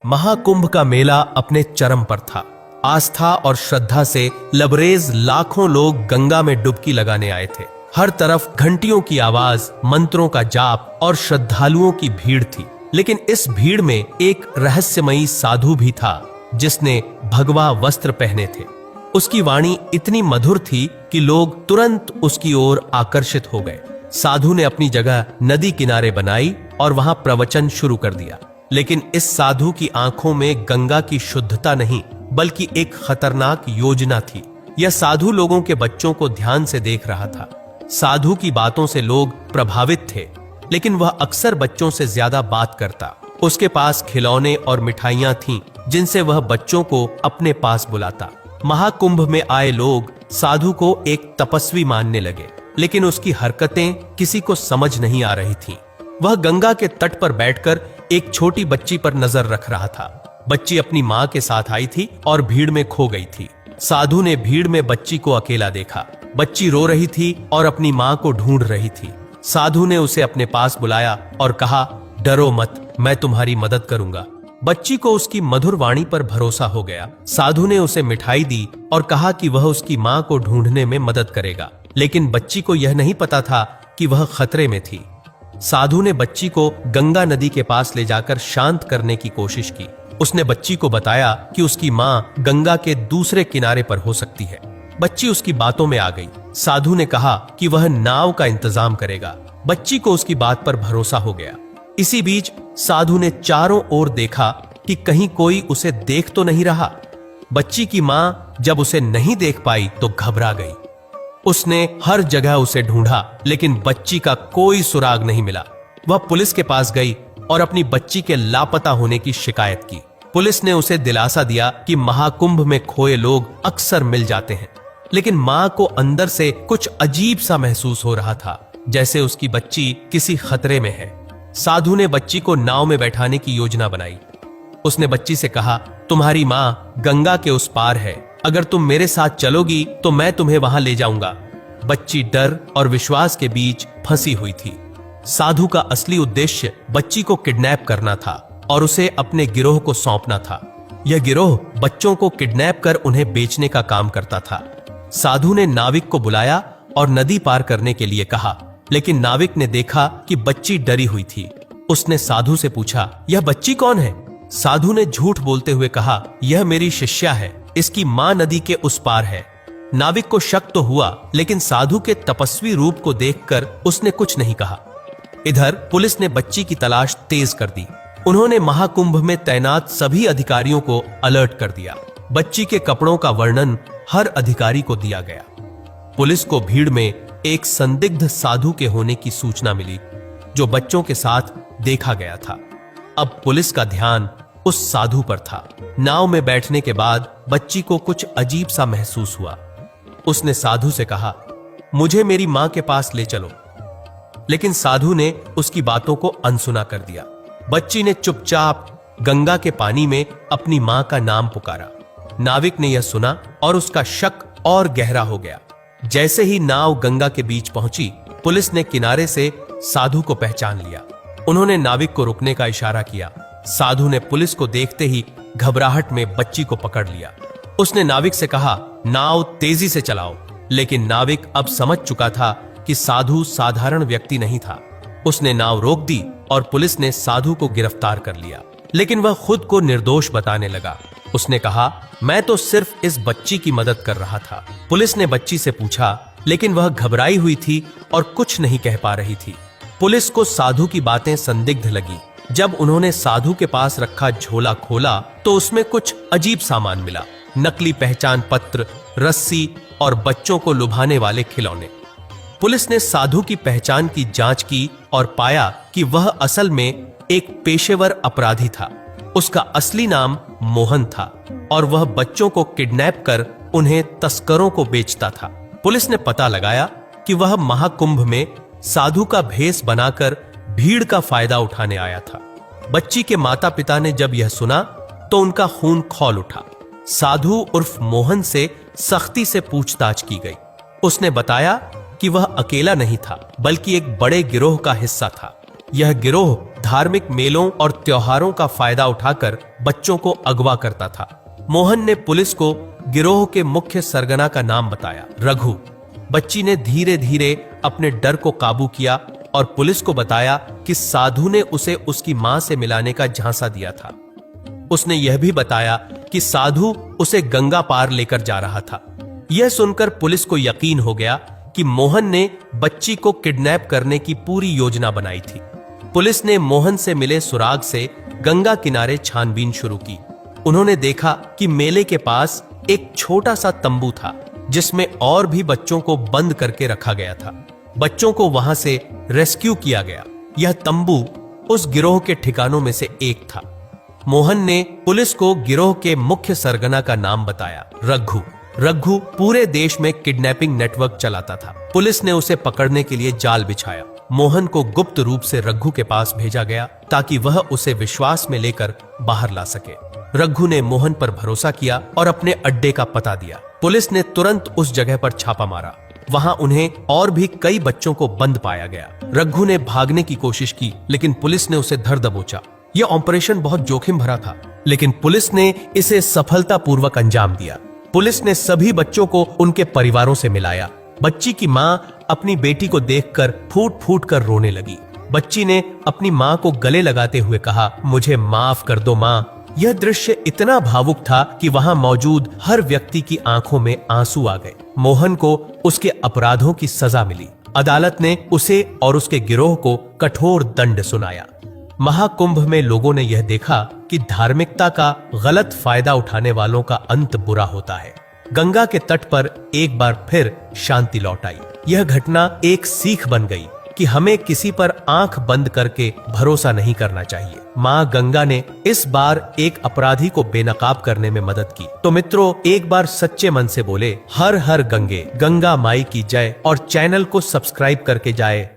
महाकुंभ का मेला अपने चरम पर था। आस्था और श्रद्धा से लबरेज लाखों लोग गंगा में डुबकी लगाने आए थे। हर तरफ घंटियों की आवाज, मंत्रों का जाप और श्रद्धालुओं की भीड़ थी। लेकिन इस भीड़ में एक रहस्यमयी साधु भी था जिसने भगवा वस्त्र पहने थे। उसकी वाणी इतनी मधुर थी कि लोग तुरंत उसकी ओर आकर्षित हो गए। साधु ने अपनी जगह नदी किनारे बनाई और वहां प्रवचन शुरू कर दिया। लेकिन इस साधु की आंखों में गंगा की शुद्धता नहीं बल्कि एक खतरनाक योजना थी। यह साधु लोगों के बच्चों को ध्यान से देख रहा था। साधु की बातों से लोग प्रभावित थे, लेकिन वह अक्सर बच्चों से ज्यादा बात करता। उसके पास खिलौने और मिठाइयां थीं जिनसे वह बच्चों को अपने पास बुलाता। महाकुंभ में आए लोग साधु को एक तपस्वी मानने लगे, लेकिन उसकी हरकतें किसी को समझ नहीं आ रही थीं। वह गंगा के तट पर बैठकर एक छोटी बच्ची पर नजर रख रहा था। बच्ची अपनी मां के साथ आई थी और भीड़ में खो गई थी। साधु ने भीड़ में बच्ची को अकेला देखा। बच्ची रो रही थी और अपनी मां को ढूंढ रही थी। साधु ने उसे अपने पास बुलाया और कहा, डरो मत, मैं तुम्हारी मदद करूंगा। बच्ची को उसकी मधुर वाणी पर भरोसा हो गया। साधु ने उसे मिठाई दी और कहा कि वह उसकी मां को ढूंढने में मदद करेगा। लेकिन बच्ची को यह नहीं पता था कि वह खतरे में थी। साधु ने बच्ची को गंगा नदी के पास ले जाकर शांत करने की कोशिश की। उसने बच्ची को बताया कि उसकी मां गंगा के दूसरे किनारे पर हो सकती है। बच्ची उसकी बातों में आ गई। साधु ने कहा कि वह नाव का इंतजाम करेगा। बच्ची को उसकी बात पर भरोसा हो गया। इसी बीच साधु ने चारों ओर देखा कि कहीं कोई उसे देख तो नहीं रहा। बच्ची की मां जब उसे नहीं देख पाई तो घबरा गई। उसने हर जगह उसे ढूंढा, लेकिन बच्ची का कोई सुराग नहीं मिला। वह पुलिस के पास गई और अपनी बच्ची के लापता होने की शिकायत की। पुलिस ने उसे दिलासा दिया कि महाकुंभ में खोए लोग अक्सर मिल जाते हैं। लेकिन मां को अंदर से कुछ अजीब सा महसूस हो रहा था, जैसे उसकी बच्ची किसी खतरे में है। साधु ने बच्ची को नाव में बैठाने की योजना बनाई। उसने बच्ची से कहा, तुम्हारी मां गंगा के उस पार है। अगर तुम मेरे साथ चलोगी तो मैं तुम्हें वहां ले जाऊंगा। बच्ची डर और विश्वास के बीच फंसी हुई थी। साधु का असली उद्देश्य बच्ची को किडनैप करना था और उसे अपने गिरोह को सौंपना था। यह गिरोह बच्चों को किडनैप कर उन्हें बेचने का काम करता था। साधु ने नाविक को बुलाया और नदी पार करने के लिए कहा, लेकिन नाविक ने देखा कि बच्ची डरी हुई थी। उसने साधु से पूछा, यह बच्ची कौन है? साधु ने झूठ बोलते हुए कहा, यह मेरी शिष्या है। इसकी मां नदी के उस पार है। नाविक को शक तो हुआ, लेकिन साधु के तपस्वी रूप को देखकर उसने कुछ नहीं कहा। इधर पुलिस ने बच्ची की तलाश तेज कर दी। उन्होंने महाकुंभ में तैनात सभी अधिकारियों को अलर्ट कर दिया। बच्ची के कपड़ों का वर्णन हर अधिकारी को दिया गया। पुलिस को भीड़ में एक संदिग्ध साधु के होने की सूचना मिली, जो बच्चों के साथ देखा गया था। अब पुलिस का ध्यान उस साधु पर था। नाव में बैठने के बाद बच्ची को कुछ अजीब सा महसूस हुआ। उसने साधु से कहा, मुझे मेरी मां के पास ले चलो। लेकिन साधु ने उसकी बातों को अनसुना कर दिया। बच्ची ने चुपचाप गंगा के पानी में अपनी मां का नाम पुकारा। नाविक ने यह सुना और उसका शक और गहरा हो गया। जैसे ही नाव गंगा के बीच पहुंची, पुलिस ने किनारे से साधु को पहचान लिया। उन्होंने नाविक को रुकने का इशारा किया। साधु ने पुलिस को देखते ही घबराहट में बच्ची को पकड़ लिया। उसने नाविक से कहा, नाव तेजी से चलाओ। लेकिन नाविक अब समझ चुका था कि साधु साधारण व्यक्ति नहीं था। उसने नाव रोक दी और पुलिस ने साधु को गिरफ्तार कर लिया। लेकिन वह खुद को निर्दोष बताने लगा। उसने कहा, मैं तो सिर्फ इस बच्ची की मदद कर रहा था। पुलिस ने बच्ची से पूछा, लेकिन वह घबराई हुई थी और कुछ नहीं कह पा रही थी। पुलिस को साधु की बातें संदिग्ध लगी। जब उन्होंने साधु के पास रखा झोला खोला तो उसमें कुछ अजीब सामान मिला। नकली पहचान पत्र, रस्सी और बच्चों को लुभाने वाले खिलौने। पुलिस ने साधु की पहचान की जांच की और पाया कि वह असल में एक पेशेवर अपराधी था। उसका असली नाम मोहन था और वह बच्चों को किडनैप कर उन्हें तस्करों को बेचता था। पुलिस ने पता लगाया कि वह महाकुंभ में साधु का भेष बनाकर भीड़ का फायदा उठाने आया था। बच्ची के माता पिता ने जब यह सुना तो उनका खून खौल उठा। साधु उर्फ मोहन से सख्ती से पूछताछ की गई। उसने बताया कि वह अकेला नहीं था, बल्कि एक बड़े गिरोह का हिस्सा था। यह गिरोह धार्मिक मेलों और त्योहारों का फायदा उठाकर बच्चों को अगवा करता था। मोहन ने पुलिस को गिरोह के मुख्य सरगना का नाम बताया, रघु। बच्ची ने धीरे धीरे अपने डर को काबू किया और पुलिस को बताया कि साधु ने उसे उसकी मां से मिलाने का झांसा दिया था। उसने यह भी बताया कि साधु उसे गंगा पार लेकर जा रहा था। यह सुनकर पुलिस को यकीन हो गया कि मोहन ने बच्ची को किडनैप करने की पूरी योजना बनाई थी। पुलिस ने मोहन से मिले सुराग से गंगा किनारे छानबीन शुरू की। उन्होंने देखा कि मेले के पास एक छोटा सा तंबू था जिसमें और भी बच्चों को बंद करके रखा गया था। बच्चों को वहां से रेस्क्यू किया गया। यह तंबू उस गिरोह के ठिकानों में से एक था। मोहन ने पुलिस को गिरोह के मुख्य सरगना का नाम बताया, रघु। रघु पूरे देश में किडनैपिंग नेटवर्क चलाता था। पुलिस ने उसे पकड़ने के लिए जाल बिछाया। मोहन को गुप्त रूप से रघु के पास भेजा गया ताकि वह उसे विश्वास में लेकर बाहर ला सके। रघु ने मोहन पर भरोसा किया और अपने अड्डे का पता दिया। पुलिस ने तुरंत उस जगह पर छापा मारा। वहां उन्हें और भी कई बच्चों को बंद पाया गया। रघु ने भागने की कोशिश की, लेकिन पुलिस ने उसे धर दबोचा। यह ऑपरेशन बहुत जोखिम भरा था, लेकिन पुलिस ने इसे सफलतापूर्वक अंजाम दिया। पुलिस ने सभी बच्चों को उनके परिवारों से मिलाया। बच्ची की मां अपनी बेटी को देखकर फूट फूट कर रोने लगी। बच्ची ने अपनी मां को गले लगाते हुए कहा, मुझे माफ कर दो मां। यह दृश्य इतना भावुक था कि वहां मौजूद हर व्यक्ति की आंखों में आंसू आ गए। मोहन को उसके अपराधों की सजा मिली। अदालत ने उसे और उसके गिरोह को कठोर दंड सुनाया। महाकुंभ में लोगों ने यह देखा कि धार्मिकता का गलत फायदा उठाने वालों का अंत बुरा होता है। गंगा के तट पर एक बार फिर शांति लौट आई। यह घटना एक सीख बन गई कि हमें किसी पर आंख बंद करके भरोसा नहीं करना चाहिए। मां गंगा ने इस बार एक अपराधी को बेनकाब करने में मदद की। तो मित्रों, एक बार सच्चे मन से बोले, हर हर गंगे, गंगा माई की जय, और चैनल को सब्सक्राइब करके जाए।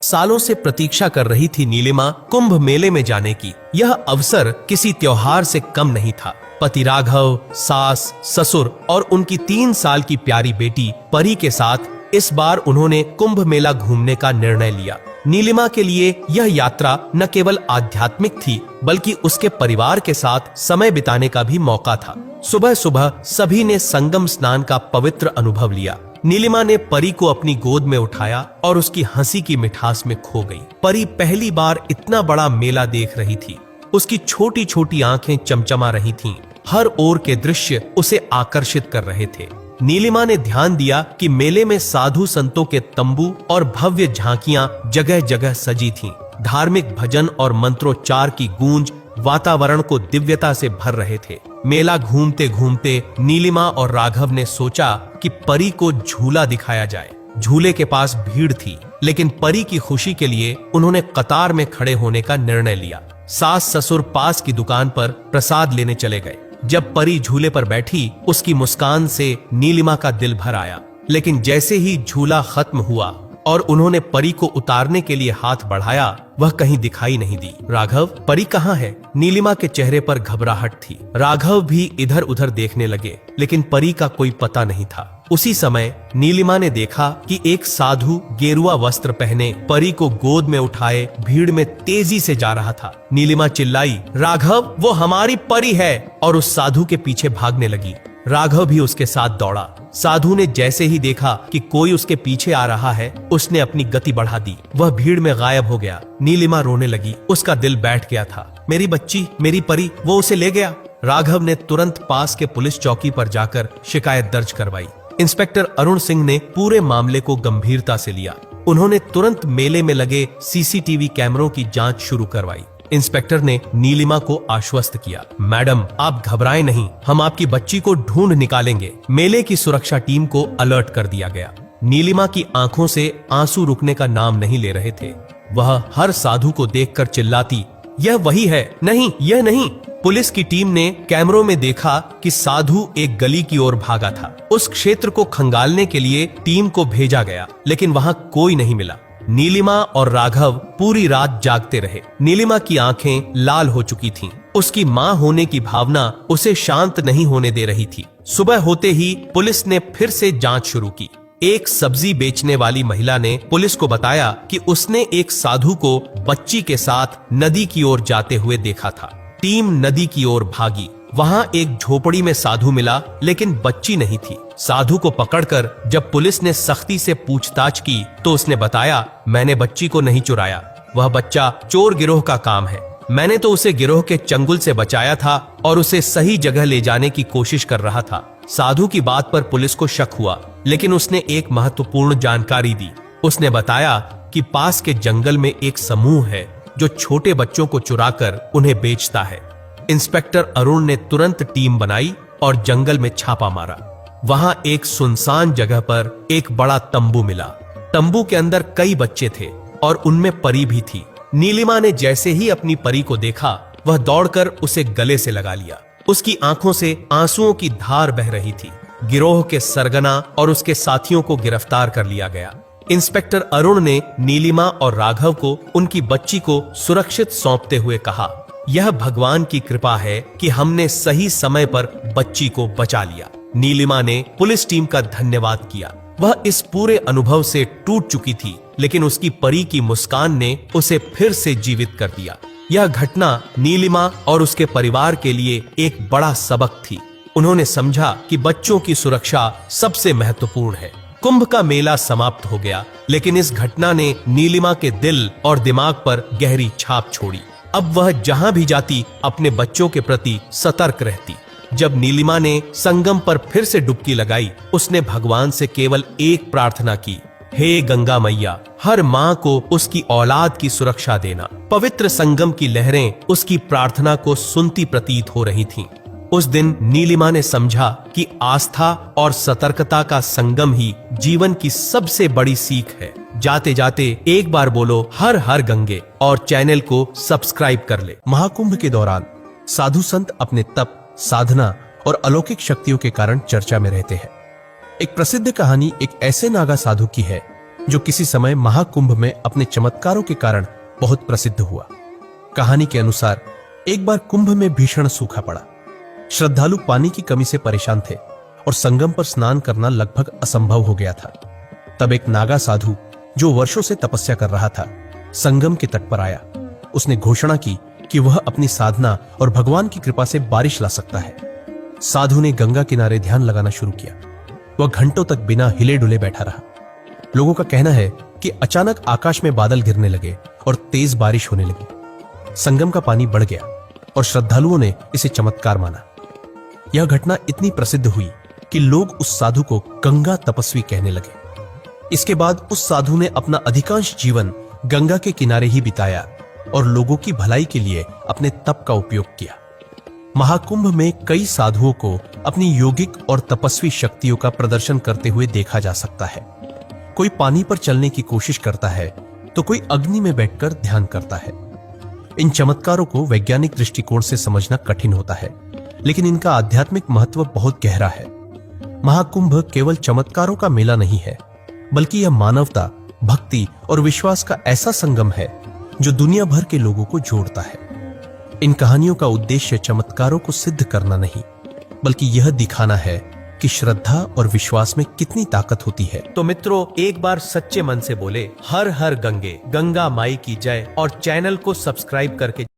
सालों से प्रतीक्षा कर रही थी नीलिमा कुंभ मेले में जाने की। यह अवसर किसी त्योहार से कम नहीं था। पति राघव, सास, ससुर और उनकी 3 साल की प्यारी बेटी परी के साथ इस बार उन्होंने कुंभ मेला घूमने का निर्णय लिया। नीलिमा के लिए यह यात्रा न केवल आध्यात्मिक थी, बल्कि उसके परिवार के साथ समय बिताने का भी मौका था। सुबह सुबह सभी ने संगम स्नान का पवित्र अनुभव लिया। नीलिमा ने परी को अपनी गोद में उठाया और उसकी हंसी की मिठास में खो गई। परी पहली बार इतना बड़ा मेला देख रही थी। उसकी छोटी छोटी आंखें चमचमा रही थीं। हर ओर के दृश्य उसे आकर्षित कर रहे थे। नीलिमा ने ध्यान दिया कि मेले में साधु संतों के तंबू और भव्य झांकियां जगह जगह सजी थीं। धार्मिक भजन और मंत्रोच्चार की गूंज वातावरण को दिव्यता से भर रहे थे। मेला घूमते घूमते नीलिमा और राघव ने सोचा कि परी को झूला दिखाया जाए। झूले के पास भीड़ थी, लेकिन परी की खुशी के लिए उन्होंने कतार में खड़े होने का निर्णय लिया। सास ससुर पास की दुकान पर प्रसाद लेने चले गए। जब परी झूले पर बैठी, उसकी मुस्कान से नीलिमा का दिल भर आया। लेकिन जैसे ही झूला खत्म हुआ और उन्होंने परी को उतारने के लिए हाथ बढ़ाया, वह कहीं दिखाई नहीं दी। राघव, परी कहाँ है? नीलिमा के चेहरे पर घबराहट थी। राघव भी इधर उधर देखने लगे, लेकिन परी का कोई पता नहीं था। उसी समय नीलिमा ने देखा कि एक साधु गेरुआ वस्त्र पहने परी को गोद में उठाए भीड़ में तेजी से जा रहा था। नीलिमा चिल्लाई, राघव, वो हमारी परी है, और उस साधु के पीछे भागने लगी। राघव भी उसके साथ दौड़ा। साधु ने जैसे ही देखा कि कोई उसके पीछे आ रहा है, उसने अपनी गति बढ़ा दी। वह भीड़ में गायब हो गया। नीलिमा रोने लगी। उसका दिल बैठ गया था। मेरी बच्ची, मेरी परी, वो उसे ले गया। राघव ने तुरंत पास के पुलिस चौकी पर जाकर शिकायत दर्ज करवाई। इंस्पेक्टर अरुण सिंह ने पूरे मामले को गंभीरता से लिया। उन्होंने तुरंत मेले में लगे सीसीटीवी कैमरों की जांच शुरू करवाई। इंस्पेक्टर ने नीलिमा को आश्वस्त किया, मैडम, आप घबराएं नहीं, हम आपकी बच्ची को ढूंढ निकालेंगे। मेले की सुरक्षा टीम को अलर्ट कर दिया गया। नीलिमा की आंखों से आंसू रुकने का नाम नहीं ले रहे थे। वह हर साधु को देखकर चिल्लाती, यह वही है, नहीं, यह नहीं। पुलिस की टीम ने कैमरों में देखा कि साधु एक गली की ओर भागा था। उस क्षेत्र को खंगालने के लिए टीम को भेजा गया, लेकिन वहां कोई नहीं मिला। नीलिमा और राघव पूरी रात जागते रहे। नीलिमा की आंखें लाल हो चुकी थीं। उसकी मां होने की भावना उसे शांत नहीं होने दे रही थी। सुबह होते ही पुलिस ने फिर से जांच शुरू की। एक सब्जी बेचने वाली महिला ने पुलिस को बताया कि उसने एक साधु को बच्ची के साथ नदी की ओर जाते हुए देखा था। टीम नदी की ओर भागी। वहां एक झोपड़ी में साधु मिला, लेकिन बच्ची नहीं थी। साधु को पकड़कर जब पुलिस ने सख्ती से पूछताछ की तो उसने बताया, मैंने बच्ची को नहीं चुराया, वह बच्चा चोर गिरोह का काम है। मैंने तो उसे गिरोह के चंगुल से बचाया था और उसे सही जगह ले जाने की कोशिश कर रहा था। साधु की बात पर पुलिस को शक हुआ, लेकिन उसने एक महत्वपूर्ण जानकारी दी। उसने बताया कि पास के जंगल में एक समूह है जो छोटे बच्चों को चुराकर उन्हें बेचता है। इंस्पेक्टर अरुण ने तुरंत टीम बनाई और जंगल में छापा मारा। वहां एक सुनसान जगह पर एक बड़ा तंबू मिला। तंबू के अंदर कई बच्चे थे और उनमें परी भी थी। नीलिमा ने जैसे ही अपनी परी को देखा, वह दौड़कर उसे गले से लगा लिया। उसकी आंखों से आंसुओं की धार बह रही थी। गिरोह के सरगना और उसके साथियों को गिरफ्तार कर लिया गया। इंस्पेक्टर अरुण ने नीलिमा और राघव को उनकी बच्ची को सुरक्षित सौंपते हुए कहा, यह भगवान की कृपा है कि हमने सही समय पर बच्ची को बचा लिया। नीलिमा ने पुलिस टीम का धन्यवाद किया। वह इस पूरे अनुभव से टूट चुकी थी, लेकिन उसकी परी की मुस्कान ने उसे फिर से जीवित कर दिया। यह घटना नीलिमा और उसके परिवार के लिए एक बड़ा सबक थी। उन्होंने समझा कि बच्चों की सुरक्षा सबसे महत्वपूर्ण है। कुंभ का मेला समाप्त हो गया, लेकिन इस घटना ने नीलिमा के दिल और दिमाग पर गहरी छाप छोड़ी। अब वह जहां भी जाती अपने बच्चों के प्रति सतर्क रहती। जब नीलिमा ने संगम पर फिर से डुबकी लगाई, उसने भगवान से केवल एक प्रार्थना की, हे गंगा मैया, हर माँ को उसकी औलाद की सुरक्षा देना। पवित्र संगम की लहरें उसकी प्रार्थना को सुनती प्रतीत हो रही थीं। उस दिन नीलिमा ने समझा कि आस्था और सतर्कता का संगम ही जीवन की सबसे बड़ी सीख है। जाते जाते एक बार बोलो हर हर गंगे और चैनल को सब्सक्राइब कर ले। महाकुंभ के दौरान साधु संत अपने तप, साधना और अलौकिक शक्तियों के कारण चर्चा में रहते हैं। एक प्रसिद्ध कहानी एक ऐसे नागा साधु की है जो किसी समय महाकुंभ में अपने चमत्कारों के कारण बहुत प्रसिद्ध हुआ। कहानी के अनुसार एक बार कुंभ में भीषण सूखा पड़ा। श्रद्धालु पानी की कमी से परेशान थे और संगम पर स्नान करना लगभग असंभव हो गया था। तब एक नागा साधु जो वर्षों से तपस्या कर रहा था, संगम के तट पर आया। उसने घोषणा की कि वह अपनी साधना और भगवान की कृपा से बारिश ला सकता है। साधु ने गंगा किनारे ध्यान लगाना शुरू किया। वह घंटों तक बिना हिले डुले बैठा रहा। लोगों का कहना है कि अचानक आकाश में बादल गिरने लगे और तेज बारिश होने लगी। संगम का पानी बढ़ गया और श्रद्धालुओं ने इसे चमत्कार माना। यह घटना इतनी प्रसिद्ध हुई कि लोग उस साधु को गंगा तपस्वी कहने लगे। इसके बाद उस साधु ने अपना अधिकांश जीवन गंगा के किनारे ही बिताया और लोगों की भलाई के लिए अपने तप का उपयोग किया। महाकुंभ में कई साधुओं को अपनी योगिक और तपस्वी शक्तियों का प्रदर्शन करते हुए देखा जा सकता है। कोई पानी पर चलने की कोशिश करता है तो कोई अग्नि में बैठकर ध्यान करता है। इन चमत्कारों को वैज्ञानिक दृष्टिकोण से समझना कठिन होता है, लेकिन इनका आध्यात्मिक महत्व बहुत गहरा है। महाकुंभ केवल चमत्कारों का मेला नहीं है, बल्कि यह मानवता, भक्ति और विश्वास का ऐसा संगम है जो दुनिया भर के लोगों को जोड़ता है। इन कहानियों का उद्देश्य चमत्कारों को सिद्ध करना नहीं, बल्कि यह दिखाना है कि श्रद्धा और विश्वास में कितनी ताकत होती है। तो मित्रों, एक बार सच्चे मन से बोले हर हर गंगे, गंगा माई की जय और चैनल को सब्सक्राइब करके